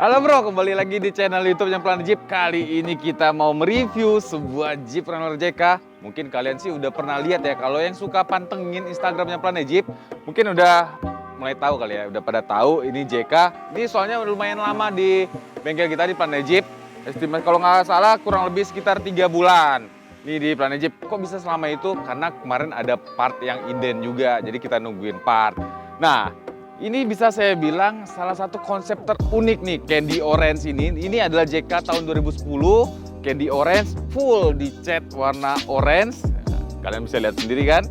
Halo bro, kembali lagi di channel YouTube yang Planet Jeep. Kali ini kita mau mereview sebuah Jeep Wrangler JK. Mungkin kalian sih udah pernah lihat ya, kalau yang suka pantengin Instagramnya Planet Jeep, mungkin udah mulai tahu kali ya, udah pada tahu ini JK. Ini soalnya lumayan lama di bengkel kita di Planet Jeep. Estimasi kalau nggak salah kurang lebih sekitar 3 bulan. Ini di Planet Jeep. Kok bisa selama itu? Karena kemarin ada part yang inden juga, jadi kita nungguin part. Nah, ini bisa saya bilang salah satu konsep terunik nih, Candy Orange ini. Ini adalah JK tahun 2010, Candy Orange, full dicat warna orange. Kalian bisa lihat sendiri kan?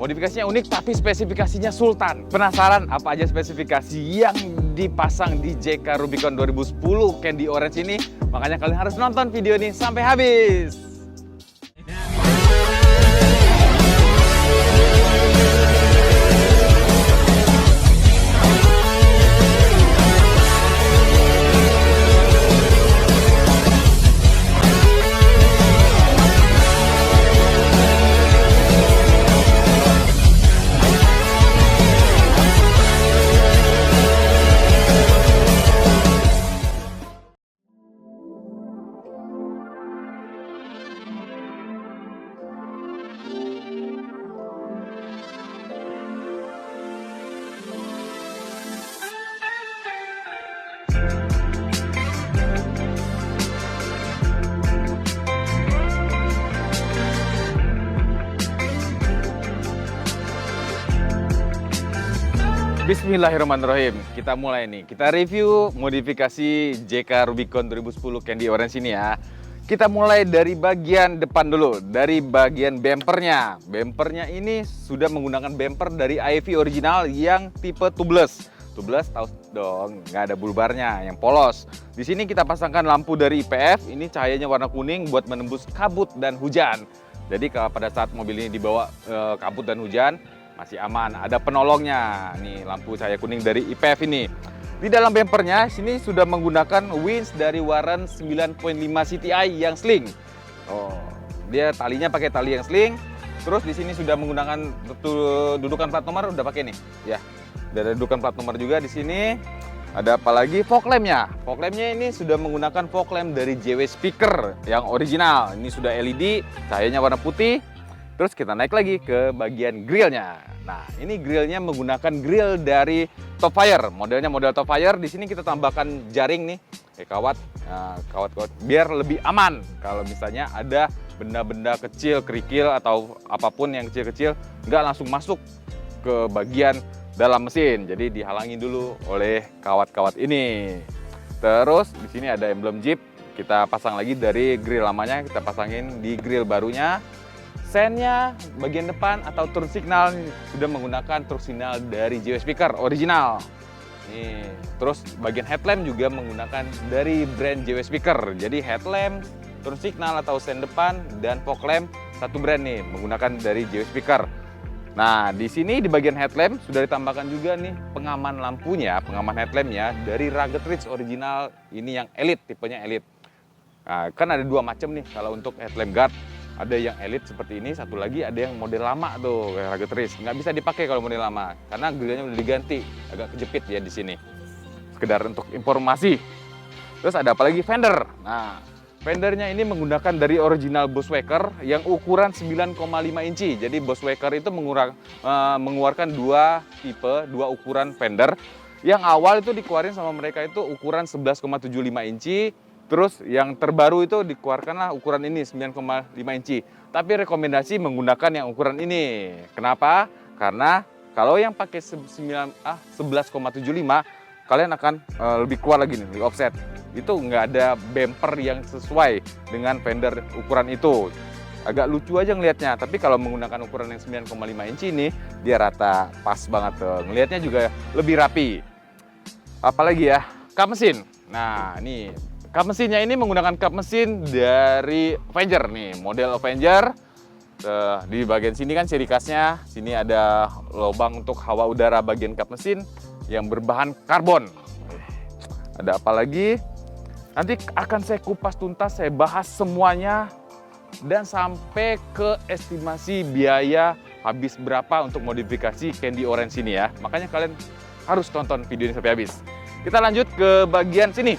Modifikasinya unik tapi spesifikasinya sultan. Penasaran apa aja spesifikasi yang dipasang di JK Rubicon 2010 Candy Orange ini? Makanya kalian harus nonton video ini sampai habis. Bismillahirrahmanirrahim. Kita mulai nih. Kita review modifikasi JK Rubicon 2010 Candy Orange ini ya. Kita mulai dari bagian depan dulu, dari bagian bempernya. Bempernya ini sudah menggunakan bemper dari Ivy original yang tipe tubeless. Tubeless tahu dong, nggak ada bulbarnya, yang polos. Di sini kita pasangkan lampu dari IPF. Ini cahayanya warna kuning buat menembus kabut dan hujan. Jadi kalau pada saat mobil ini dibawa kabut dan hujan, masih aman. Ada penolongnya. Nih lampu cahaya kuning dari IPF ini. Di dalam bempernya sini sudah menggunakan winch dari Warren 9.5 CTI yang sling. Oh, dia talinya pakai tali yang sling. Terus di sini sudah menggunakan dudukan plat nomor udah pakai nih. Ya. Ada dudukan plat nomor juga di sini. Ada apa lagi? Fog lampnya. Fog lampnya ini sudah menggunakan fog lamp dari JW Speaker yang original. Ini sudah LED, cahayanya warna putih. Terus kita naik lagi ke bagian grillnya. Nah, ini grillnya menggunakan grill dari Topfire. Modelnya model Topfire. Di sini kita tambahkan jaring nih, kawat biar lebih aman. Kalau misalnya ada benda-benda kecil, kerikil atau apapun yang kecil-kecil, nggak langsung masuk ke bagian dalam mesin. Jadi dihalangi dulu oleh kawat-kawat ini. Terus di sini ada emblem Jeep. Kita pasang lagi dari grill lamanya, kita pasangin di grill barunya. Sennya bagian depan atau turn signal sudah menggunakan turn signal dari JW Speaker original. Nih, terus bagian headlamp juga menggunakan dari brand JW Speaker. Jadi headlamp, turn signal atau sen depan dan fog lamp satu brand nih menggunakan dari JW Speaker. Nah, di sini di bagian headlamp sudah ditambahkan juga nih pengaman lampunya, pengaman headlampnya dari Rugged Ridge original ini yang elite, tipenya elite. Nah, kan ada dua macam nih kalau untuk headlamp guard. Ada yang elite seperti ini, satu lagi ada yang model lama tuh kayak Rugged Ridge. Nggak bisa dipakai kalau model lama karena grillnya udah diganti, agak kejepit ya di sini. Sekedar untuk informasi. Terus ada apa lagi? Fender. Nah, fendernya ini menggunakan dari original Bushwacker yang ukuran 9,5 inci. Jadi Bushwacker itu mengeluarkan dua tipe, dua ukuran fender. Yang awal itu dikeluarin sama mereka itu ukuran 11,75 inci. Terus yang terbaru itu dikeluarkanlah ukuran ini 9,5 inci. Tapi rekomendasi menggunakan yang ukuran ini. Kenapa? Karena kalau yang pakai 11,75 kalian akan lebih keluar lagi nih, lebih offset. Itu nggak ada bumper yang sesuai dengan fender ukuran itu. Agak lucu aja ngelihatnya. Tapi kalau menggunakan ukuran yang 9,5 inci ini, dia rata, pas banget tuh. Ngelihatnya juga lebih rapi. Apalagi ya, kap mesin. Nah, ini kap mesinnya ini menggunakan kap mesin dari Avenger nih, model Avenger. Di bagian sini kan ciri khasnya, sini ada lubang untuk hawa udara bagian kap mesin yang berbahan karbon. Ada apa lagi? Nanti akan saya kupas tuntas, saya bahas semuanya dan sampai ke estimasi biaya habis berapa untuk modifikasi Candy Orange ini ya. Makanya kalian harus tonton video ini sampai habis. Kita lanjut ke bagian sini.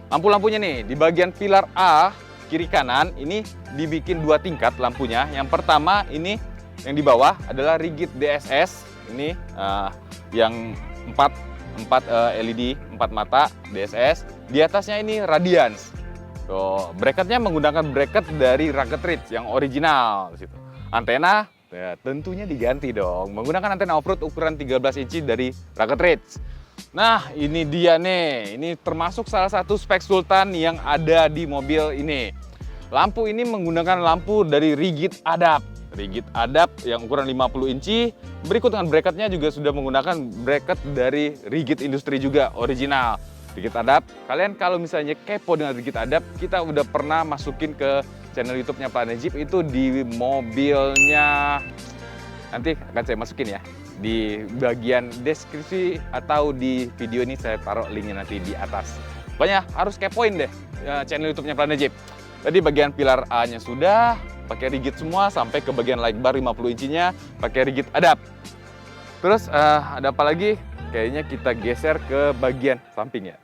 Lampu-lampunya nih, di bagian pilar A, kiri kanan, ini dibikin 2 tingkat lampunya. Yang pertama ini yang di bawah adalah rigid DSS. Ini yang 4 LED, 4 mata DSS. Di atasnya ini Radiance. Tuh, bracketnya menggunakan bracket dari Rugged Ridge yang original. Antena ya, tentunya diganti dong, menggunakan antena off-road ukuran 13 inci dari Rugged Ridge. Nah, ini dia nih. Ini termasuk salah satu spek Sultan yang ada di mobil ini. Lampu ini menggunakan lampu dari Rigid Adapt. Rigid Adapt yang ukuran 50 inci. Berikut dengan bracketnya juga sudah menggunakan bracket dari Rigid Industri juga, original. Rigid Adapt. Kalian kalau misalnya kepo dengan Rigid Adapt, kita udah pernah masukin ke channel YouTube-nya Planet Jeep itu di mobilnya. Nanti akan saya masukin ya. Di bagian deskripsi atau di video ini saya taruh linknya nanti di atas. Pokoknya harus kepoin deh channel YouTube-nya Planet Jeep. Tadi bagian pilar A-nya sudah pakai rigid semua, sampai ke bagian light bar 50 inchinya pakai rigid Adapt. Terus ada apa lagi? Kayaknya kita geser ke bagian samping ya.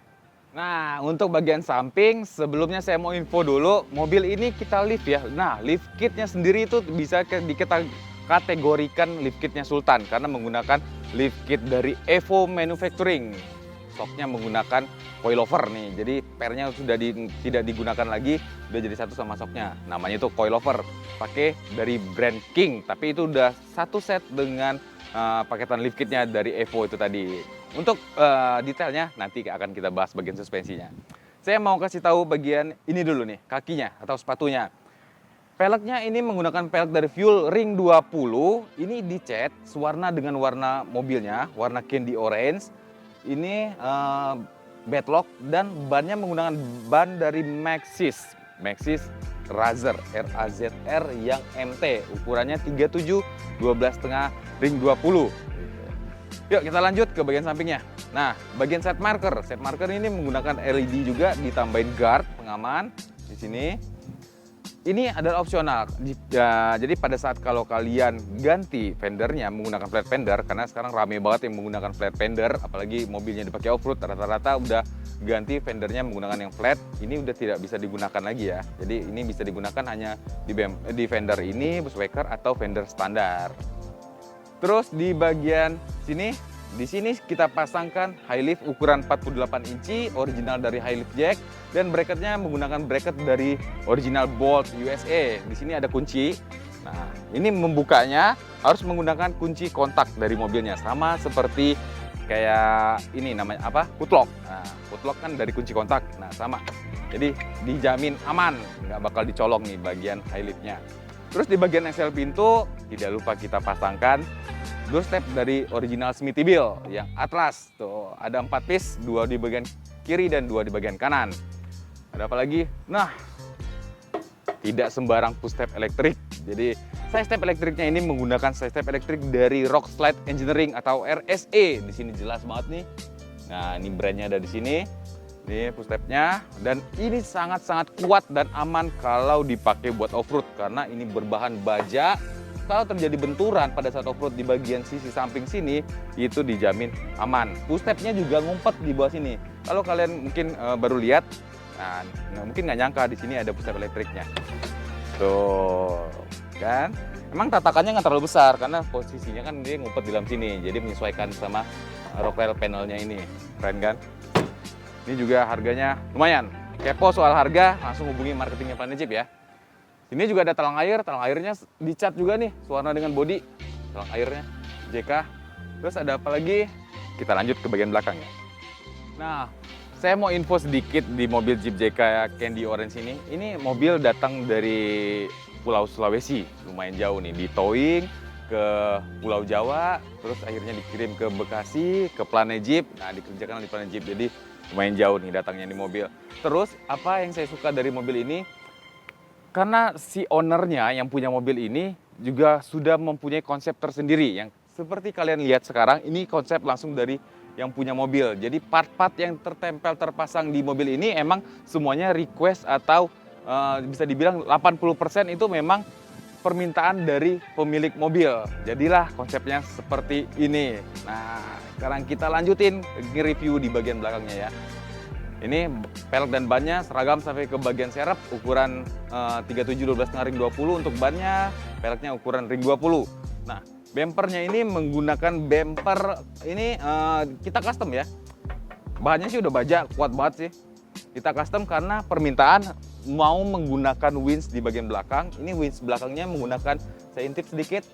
Nah, untuk bagian samping sebelumnya saya mau info dulu, mobil ini kita lift ya. Nah, lift kitnya sendiri itu bisa kita kategorikan lift kitnya Sultan karena menggunakan lift kit dari Evo Manufacturing. Stoknya menggunakan coilover nih, jadi pernya sudah tidak digunakan lagi, udah jadi satu sama stoknya. Namanya itu coilover, pakai dari brand King, tapi itu udah satu set dengan paketan lift kitnya dari Evo itu tadi. Untuk detailnya nanti akan kita bahas bagian suspensinya. Saya mau kasih tahu bagian ini dulu nih, kakinya atau sepatunya. Peleknya ini menggunakan pelek dari Fuel Ring 20. Ini dicat sewarna dengan warna mobilnya, warna candy orange. Ini bedlock dan bannya menggunakan ban dari Maxxis. Maxxis Razr RAZR yang MT. Ukurannya 37, 12,5 ring 20. Yuk kita lanjut ke bagian sampingnya. Nah, bagian set marker. Set marker ini menggunakan LED juga, ditambahin guard pengaman di sini. Ini adalah opsional. Jadi pada saat kalau kalian ganti fendernya menggunakan flat fender, karena sekarang rame banget yang menggunakan flat fender, apalagi mobilnya dipakai off-road, rata-rata udah ganti fendernya menggunakan yang flat, ini udah tidak bisa digunakan lagi ya. Jadi ini bisa digunakan hanya di fender ini, buswaker atau fender standar. Terus di bagian sini, di sini kita pasangkan high lift ukuran 48 inci, original dari high lift jack, dan bracketnya menggunakan bracket dari original Bolt USA. Di sini ada kunci. Nah, ini membukanya harus menggunakan kunci kontak dari mobilnya, sama seperti kayak ini namanya apa? Footlock. Nah, footlock kan dari kunci kontak. Nah, sama. Jadi dijamin aman, nggak bakal dicolong nih bagian high liftnya. Terus di bagian engsel pintu tidak lupa kita pasangkan doorstep dari original Smithybilt yang Atlas. Tuh, ada 4 piece, 2 di bagian kiri dan 2 di bagian kanan. Ada apa lagi? Nah, tidak sembarang push step elektrik. Jadi, side step elektriknya ini menggunakan side step elektrik dari Rockslide Engineering atau RSE. Di sini jelas banget nih. Nah, ini brandnya ada di sini. Ini push stepnya, dan ini sangat-sangat kuat dan aman kalau dipakai buat off-road karena ini berbahan baja. Kalau terjadi benturan pada saat off-road di bagian sisi samping sini, itu dijamin aman. Push stepnya juga ngumpet di bawah sini. Kalau kalian mungkin baru lihat, nah, mungkin nggak nyangka di sini ada push step elektriknya. Tuh, kan? Emang tatakannya nggak terlalu besar karena posisinya kan dia ngumpet di dalam sini, jadi menyesuaikan sama Rockwell panelnya ini. Keren kan? Ini juga harganya lumayan. Kepo soal harga, langsung hubungi marketingnya Planet Jeep ya. Ini juga ada talang airnya dicat juga nih, warna dengan body. Talang airnya, JK. Terus ada apa lagi? Kita lanjut ke bagian belakang ya. Nah, saya mau info sedikit di mobil Jeep JK Candy Orange ini. Ini mobil datang dari Pulau Sulawesi, lumayan jauh nih, di towing ke Pulau Jawa, terus akhirnya dikirim ke Bekasi, ke Planet Jeep. Nah, dikerjakan di Planet Jeep, jadi lumayan jauh nih datangnya di mobil. Terus apa yang saya suka dari mobil ini? Karena si ownernya yang punya mobil ini juga sudah mempunyai konsep tersendiri yang seperti kalian lihat sekarang, ini konsep langsung dari yang punya mobil. Jadi part-part yang terpasang di mobil ini emang semuanya request atau bisa dibilang 80% itu memang permintaan dari pemilik mobil. Jadilah konsepnya seperti ini. Nah, sekarang kita lanjutin nge-review di bagian belakangnya ya. Ini pelek dan bannya seragam sampai ke bagian serep, ukuran 37 12 ring 20 untuk bannya, peleknya ukuran ring 20. Nah, bempernya ini menggunakan bemper ini kita custom ya. Bahannya sih udah baja, kuat banget sih. Kita custom karena permintaan mau menggunakan winch di bagian belakang. Ini winch belakangnya menggunakan, saya intip sedikit,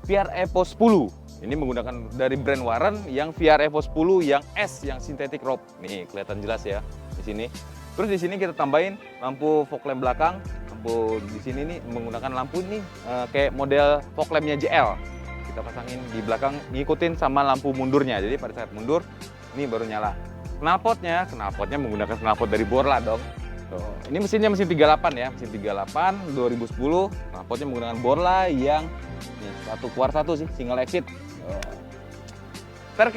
VR Evo 10. Ini menggunakan dari brand Warren yang VR Evo 10 yang S, yang synthetic rope. Nih kelihatan jelas ya di sini. Terus di sini kita tambahin lampu fog lamp belakang. Lampu di sini nih menggunakan lampu nih kayak model fog lampnya JL. Kita pasangin di belakang, ngikutin sama lampu mundurnya. Jadi pada saat mundur, ini baru nyala. Knalpotnya menggunakan knalpot dari Borla dong. Tuh. Ini mesinnya mesin 38 ya, mesin 38 2010. Knalpotnya menggunakan Borla yang nih, 1 sih, single exit. Tire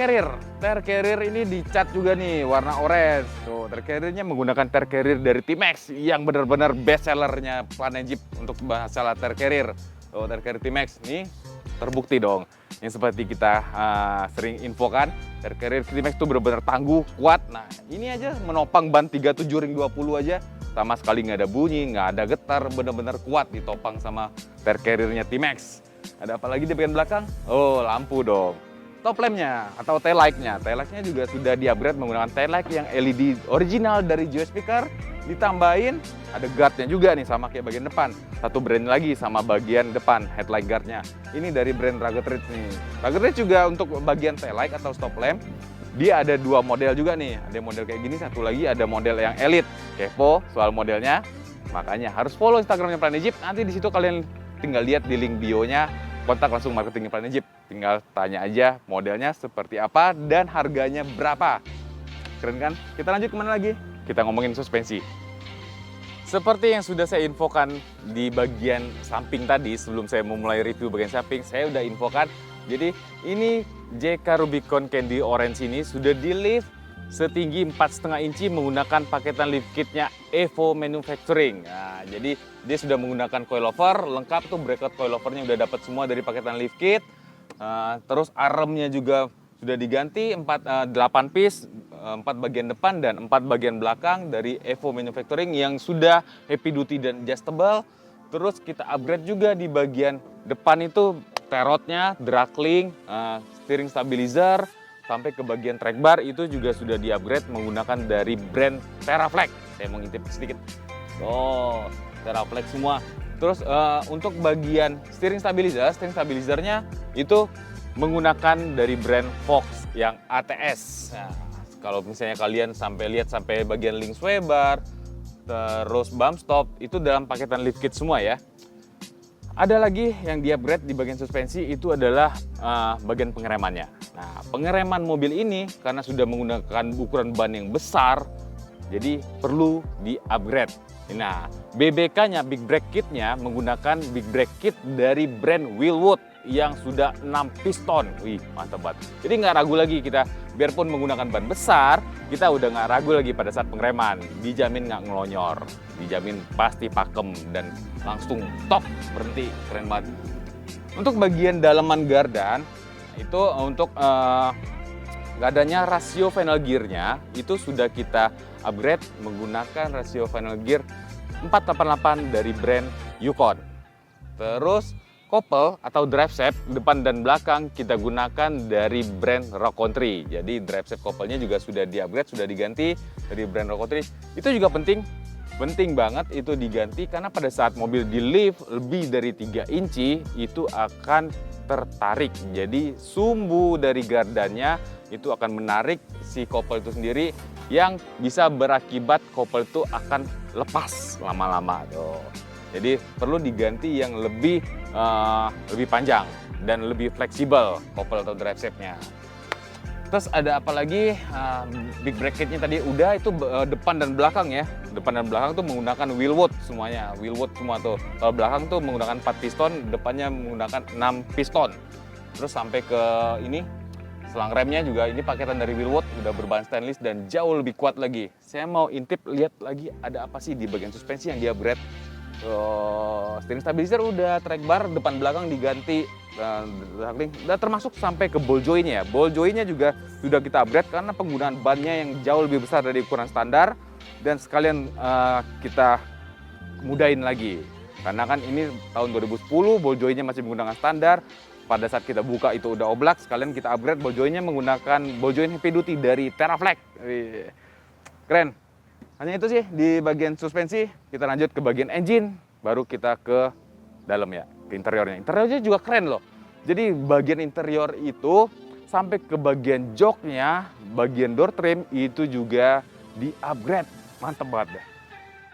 carrier ini dicat juga nih warna orange. Tuh, tire carriernya menggunakan tire carrier dari T-Max yang benar-benar best sellernya Planet Jeep untuk masalah tire carrier. Tuh, tire carrier T-Max nih terbukti dong. Yang seperti kita sering infokan, tire carrier T-Max itu benar-benar tangguh, kuat. Nah, ini aja menopang ban 37 ring 20 aja sama sekali nggak ada bunyi, nggak ada getar, benar-benar kuat ditopang sama tire carriernya T-Max. Ada apa lagi di bagian belakang? Oh, lampu dong. Top lampnya atau tail light-nya. Tail light-nya juga sudah di-upgrade menggunakan tail light yang LED original dari Joy Speaker. Ditambahin ada guard-nya juga nih sama kayak bagian depan. Satu brand lagi sama bagian depan headlight guard-nya. Ini dari brand Rugged Ridge nih. Rugged Ridge juga untuk bagian tail light atau stop lamp. Dia ada 2 model juga nih. Ada model kayak gini, satu lagi ada model yang elite. Kepo soal modelnya. Makanya harus follow Instagramnya Planet Jeep. Nanti di situ kalian tinggal lihat di link bio-nya. Kontak langsung marketing Planet Jeep. Tinggal tanya aja modelnya seperti apa dan harganya berapa. Keren kan? Kita lanjut kemana lagi? Kita ngomongin suspensi. Seperti yang sudah saya infokan di bagian samping tadi, sebelum saya memulai review bagian samping, saya udah infokan. Jadi ini JK Rubicon Candy Orange ini sudah di lift setinggi 4,5 inci menggunakan paketan lift kitnya Evo Manufacturing. Nah, jadi dia sudah menggunakan coilover, lengkap tuh bracket coilovernya udah dapat semua dari paketan lift kit. Terus armnya juga sudah diganti 8 piece, 4 bagian depan dan 4 bagian belakang dari Evo Manufacturing yang sudah heavy duty dan adjustable. Terus kita upgrade juga di bagian depan itu terotnya, throttling, steering stabilizer, sampai ke bagian track bar itu juga sudah di-upgrade menggunakan dari brand Teraflex. Saya mau ngintip sedikit. Oh, Teraflex semua. Terus untuk bagian steering stabilizernya itu menggunakan dari brand Fox yang ATS. Nah, kalau misalnya kalian sampai lihat sampai bagian link sway bar, terus bump stop, itu dalam paketan lift kit semua ya. Ada lagi yang di-upgrade di bagian suspensi itu adalah bagian pengeremannya. Nah, pengereman mobil ini karena sudah menggunakan ukuran ban yang besar, jadi perlu di-upgrade. Nah, BBK-nya, Big Brake Kit-nya menggunakan Big Brake Kit dari brand Wilwood yang sudah 6 piston. Wih, mantap banget. Jadi nggak ragu lagi kita, biarpun menggunakan ban besar, kita udah nggak ragu lagi pada saat pengereman. Dijamin nggak ngelonyor, dijamin pasti pakem dan langsung top berhenti, keren banget. Untuk bagian dalaman gardan, itu untuk gardannya rasio final gear-nya itu sudah kita upgrade menggunakan rasio final gear 488 dari brand Yukon. Terus couple atau drive shaft depan dan belakang kita gunakan dari brand Rock Country. Jadi drive shaft couple-nya juga sudah di-upgrade, sudah diganti dari brand Rock Country. Itu juga penting banget itu diganti karena pada saat mobil di lift lebih dari 3 inci itu akan tertarik. Jadi sumbu dari gardannya itu akan menarik si couple itu sendiri yang bisa berakibat couple itu akan lepas lama-lama tuh. Jadi perlu diganti yang lebih panjang dan lebih fleksibel couple atau drive shaft-nya. Terus ada apa lagi? Big Brake Kit-nya tadi udah, itu depan dan belakang ya. Depan dan belakang tuh menggunakan Wilwood semuanya. Wilwood semua tuh. Kalau belakang tuh menggunakan 4 piston, depannya menggunakan 6 piston. Terus sampai ke ini selang remnya juga ini paketan dari Wilwood, udah berbahan stainless dan jauh lebih kuat lagi. Saya mau intip lihat lagi ada apa sih di bagian suspensi yang di-upgrade. Steering stabilizer udah, track bar depan belakang diganti, udah termasuk sampai ke ball joint-nya. Ball joint-nya juga sudah kita upgrade karena penggunaan bannya yang jauh lebih besar dari ukuran standar, dan sekalian kita mudahin lagi. Karena kan ini tahun 2010, ball joint-nya masih menggunakan standar. Pada saat kita buka itu udah oblak, sekalian kita upgrade ball joint-nya menggunakan ball joint heavy duty dari Teraflex. Keren. Hanya itu sih di bagian suspensi. Kita lanjut ke bagian engine, baru kita ke dalam ya, ke interiornya. Interiornya juga keren loh. Jadi bagian interior itu sampai ke bagian joknya, bagian door trim itu juga di-upgrade. Mantep banget deh.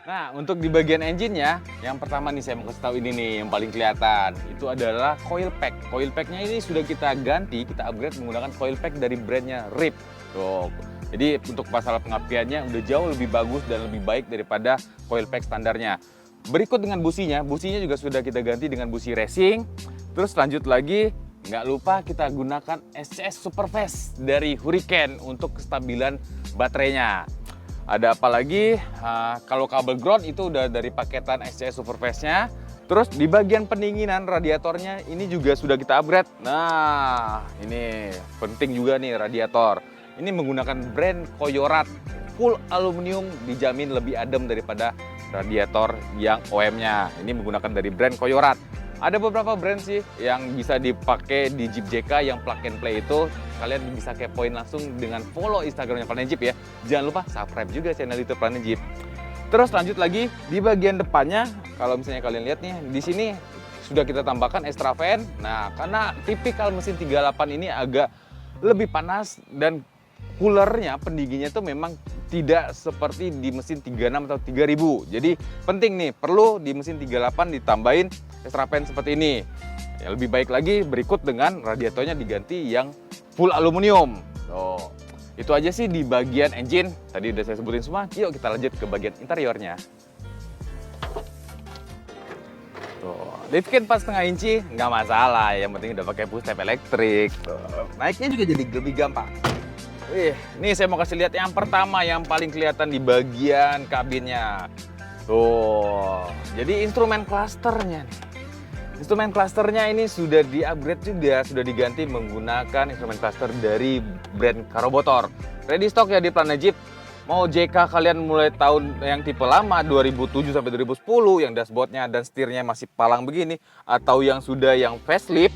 Nah, untuk di bagian engine-nya, yang pertama nih saya mau kasih tahu ini nih yang paling kelihatan. Itu adalah coil pack. Coil pack-nya ini sudah kita ganti, kita upgrade menggunakan coil pack dari brandnya RIP. Tuh. Jadi untuk masalah pengapiannya udah jauh lebih bagus dan lebih baik daripada coil pack standarnya. Berikut dengan businya juga sudah kita ganti dengan busi racing. Terus lanjut lagi, nggak lupa kita gunakan SCS Superfast dari Hurricane untuk kestabilan baterainya. Ada apa lagi? Kalau kabel ground itu udah dari paketan SCS Superfast-nya. Terus di bagian pendinginan radiatornya ini juga sudah kita upgrade. Nah, ini penting juga nih radiator. Ini menggunakan brand Koyorat. Full aluminium, dijamin lebih adem daripada radiator yang OM-nya. Ini menggunakan dari brand Koyorat. Ada beberapa brand sih yang bisa dipakai di Jeep JK yang plug and play itu. Kalian bisa kepoin langsung dengan follow Instagramnya Planet Jeep ya. Jangan lupa subscribe juga channel YouTube Planet Jeep. Terus lanjut lagi di bagian depannya, kalau misalnya kalian lihat nih, di sini sudah kita tambahkan extra fan. Nah, karena tipikal mesin 38 ini agak lebih panas dan coolernya, pendinginnya itu memang tidak seperti di mesin 36 atau 3000. Jadi penting nih, perlu di mesin 38 ditambahin extra fan seperti ini. Yang lebih baik lagi berikut dengan radiatornya diganti yang full aluminium. Tuh. Itu aja sih di bagian engine. Tadi udah saya sebutin semua. Yuk kita lanjut ke bagian interiornya. Tuh, liftgate 4,5 inci nggak masalah. Yang penting udah pakai push step elektrik. Tuh. Naiknya juga jadi lebih gampang. Nih saya mau kasih lihat yang pertama yang paling kelihatan di bagian kabinnya. Tuh, jadi instrumen clusternya nih. Instrumen clusternya ini sudah di-upgrade juga, sudah diganti menggunakan instrumen cluster dari brand Carobotor. Ready stock ya di Planet Jeep. Mau JK kalian mulai tahun yang tipe lama 2007 sampai 2010 yang dashboardnya dan setirnya masih palang begini, atau yang sudah yang facelift,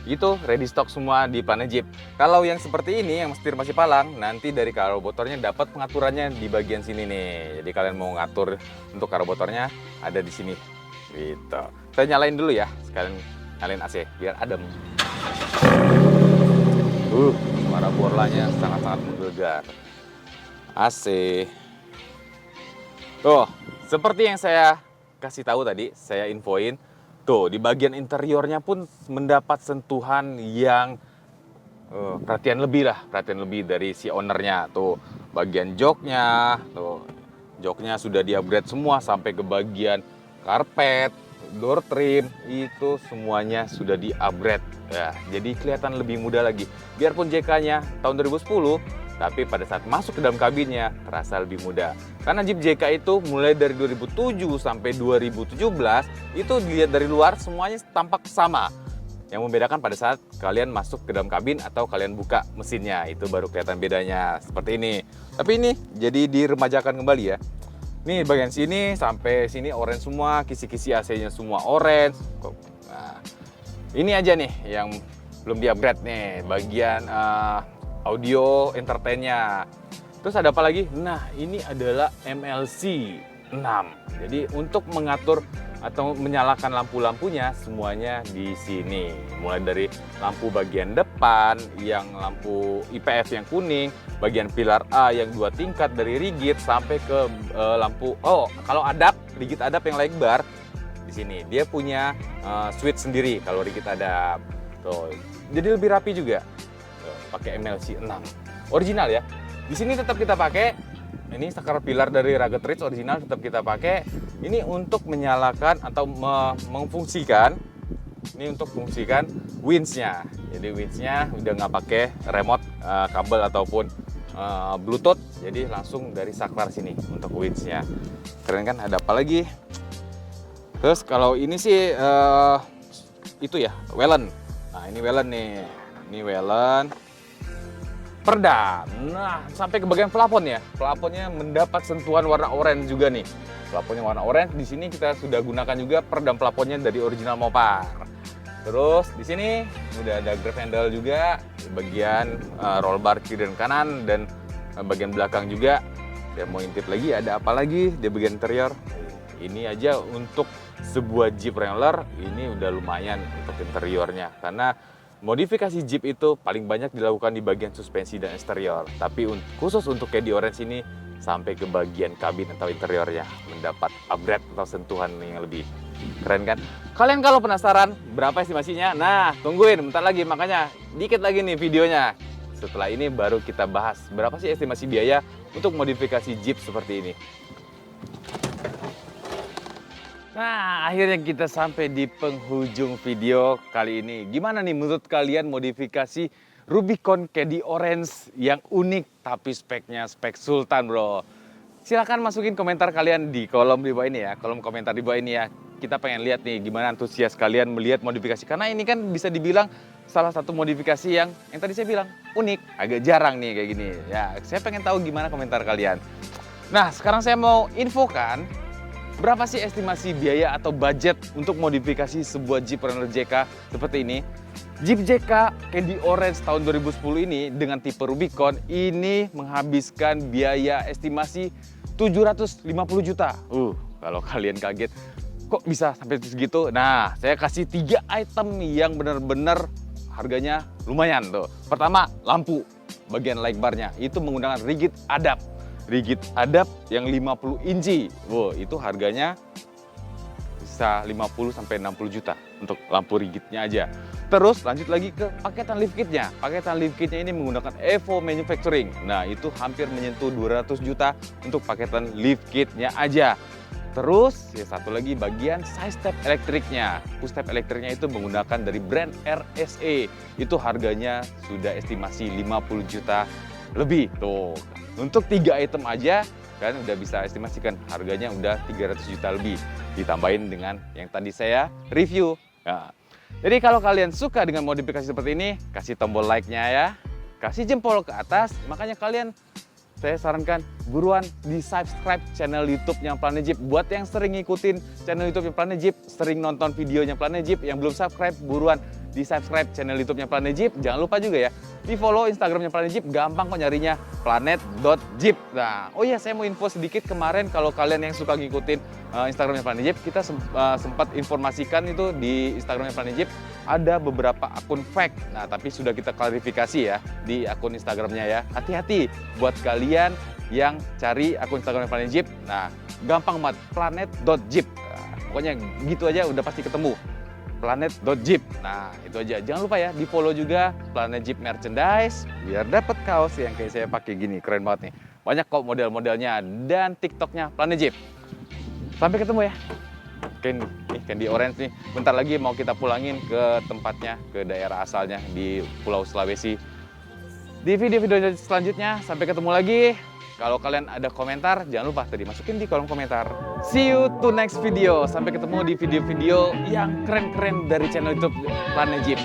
itu ready stock semua di Planet Jeep. Kalau yang seperti ini yang setir masih palang, nanti dari Carobotornya dapat pengaturannya di bagian sini nih. Jadi kalian mau ngatur untuk Carobotornya ada di sini. Gitu. Saya nyalain dulu ya, sekalian nyalain AC biar adem. Suara borlanya sangat-sangat menggelegar. AC. Tuh, seperti yang saya kasih tahu tadi, saya infoin. Tuh, di bagian interiornya pun mendapat sentuhan yang perhatian lebih dari si ownernya. Tuh, bagian joknya, tuh, joknya sudah di-upgrade semua sampai ke bagian karpet, door trim, itu semuanya sudah di-upgrade. Ya, jadi kelihatan lebih muda lagi. Biarpun JK-nya tahun 2010, tapi pada saat masuk ke dalam kabinnya terasa lebih muda. Karena Jeep JK itu mulai dari 2007 sampai 2017, itu dilihat dari luar semuanya tampak sama. Yang membedakan pada saat kalian masuk ke dalam kabin atau kalian buka mesinnya, itu baru kelihatan bedanya seperti ini. Tapi ini jadi diremajakan kembali ya. Nih bagian sini sampai sini orange semua, kisi-kisi AC-nya semua orange. Nah, ini aja nih yang belum di-upgrade nih, bagian audio entertain-nya. Terus ada apa lagi? Nah, ini adalah MLC 6. Jadi untuk mengatur atau menyalakan lampu-lampunya semuanya di sini. Mulai dari lampu bagian depan yang lampu IPS yang kuning, bagian pilar A yang 2 tingkat dari rigid sampai ke lampu kalau adap, rigid adap yang lebar di sini. Dia punya switch sendiri kalau rigid adap. Tuh. Jadi lebih rapi juga. Tuh, pakai MLC 6. Original ya. Di sini tetap kita pakai ini saklar pilar dari Rugged Ridge original tetap kita pakai. Ini untuk menyalakan atau memfungsikan. Ini untuk fungsikan winch-nya. Jadi winch-nya udah nggak pakai remote kabel ataupun Bluetooth. Jadi langsung dari saklar sini untuk winch-nya. Keren kan? Ada apa lagi? Terus kalau ini sih itu ya, Wellen. Nah, ini Wellen nih. Ini Wellen. Perdam. Nah, sampai ke bagian plafon ya. Plafonnya mendapat sentuhan warna oranye juga nih. Plafonnya warna oranye. Di sini kita sudah gunakan juga perdam plafonnya dari original Mopar. Terus di sini udah ada grab handle juga, bagian roll bar kiri dan kanan, dan bagian belakang juga. Saya mau intip lagi, ada apa lagi di bagian interior? Ini aja untuk sebuah Jeep Wrangler ini udah lumayan untuk interiornya, karena modifikasi Jeep itu paling banyak dilakukan di bagian suspensi dan eksterior. Tapi khusus untuk Candy Orange ini sampai ke bagian kabin atau interiornya mendapat upgrade atau sentuhan yang lebih keren kan? Kalian kalau penasaran berapa estimasinya? Nah, tungguin bentar lagi, makanya dikit lagi nih videonya. Setelah ini baru kita bahas berapa sih estimasi biaya untuk modifikasi Jeep seperti ini. Nah, akhirnya kita sampai di penghujung video kali ini. Gimana nih menurut kalian modifikasi Rubicon Candy Orange yang unik tapi speknya spek Sultan, bro? Silahkan masukin komentar kalian di kolom di bawah ini ya, kolom komentar di bawah ini ya. Kita pengen lihat nih gimana antusias kalian melihat modifikasi. Karena ini kan bisa dibilang salah satu modifikasi yang tadi saya bilang unik, agak jarang nih kayak gini. Ya, saya pengen tahu gimana komentar kalian. Nah, sekarang saya mau infokan berapa sih estimasi biaya atau budget untuk modifikasi sebuah Jeep Wrangler JK seperti ini. Jeep JK Candy Orange tahun 2010 ini dengan tipe Rubicon ini menghabiskan biaya estimasi 750 juta. Kalau kalian kaget, kok bisa sampai segitu? Nah, saya kasih 3 item yang benar-benar harganya lumayan tuh. Pertama, lampu bagian light barnya itu menggunakan rigid ADAP. Rigid ADAP yang 50 inci. Wow, itu harganya bisa 50 sampai 60 juta untuk lampu rigidnya aja. Terus lanjut lagi ke paketan lift kitnya. Paketan lift kitnya ini menggunakan Evo Manufacturing. Nah, itu hampir menyentuh 200 juta untuk paketan lift kitnya aja. Terus ya satu lagi bagian side step elektriknya. Push step elektriknya itu menggunakan dari brand RSE. Itu harganya sudah estimasi 50 juta lebih. Tuh, untuk 3 item aja kan udah bisa estimasikan harganya udah 300 juta lebih. Ditambahin dengan yang tadi saya review. Nah, jadi kalau kalian suka dengan modifikasi seperti ini, kasih tombol like-nya ya. Kasih jempol ke atas, makanya kalian saya sarankan buruan di subscribe channel YouTube-nya Planet Jeep. Buat yang sering ngikutin channel YouTube-nya Planet Jeep, sering nonton videonya Planet Jeep, yang belum subscribe, buruan di subscribe channel YouTube-nya Planet Jeep. Jangan lupa juga ya, di follow Instagram-nya Planet Jeep, gampang kok nyarinya, planet.jeep. Nah, oh iya, saya mau info sedikit kemarin kalau kalian yang suka ngikutin Instagram-nya Planet Jeep, kita sempat informasikan itu di Instagram-nya Planet Jeep ada beberapa akun fake. Nah, tapi sudah kita klarifikasi ya di akun Instagram-nya ya. Hati-hati buat kalian yang cari akun Instagram Planet Jeep. Nah, gampang banget, planet.jeep. Nah, pokoknya gitu aja udah pasti ketemu. Planet.jeep. Nah, itu aja. Jangan lupa ya, di-follow juga Planet Jeep Merchandise biar dapat kaos yang kayak saya pakai gini. Keren banget nih. Banyak kok model-modelnya dan TikToknya Planet Jeep. Sampai ketemu ya. Candy Orange nih. Bentar lagi mau kita pulangin ke tempatnya, ke daerah asalnya di Pulau Sulawesi. Di video-video selanjutnya, sampai ketemu lagi. Kalau kalian ada komentar, jangan lupa tadi masukin di kolom komentar. See you to next video. Sampai ketemu di video-video yang keren-keren dari channel YouTube Planet Jeep.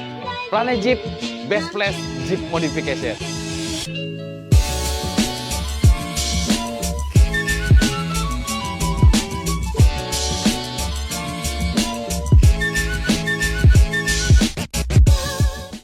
Planet Jeep, best place Jeep modification.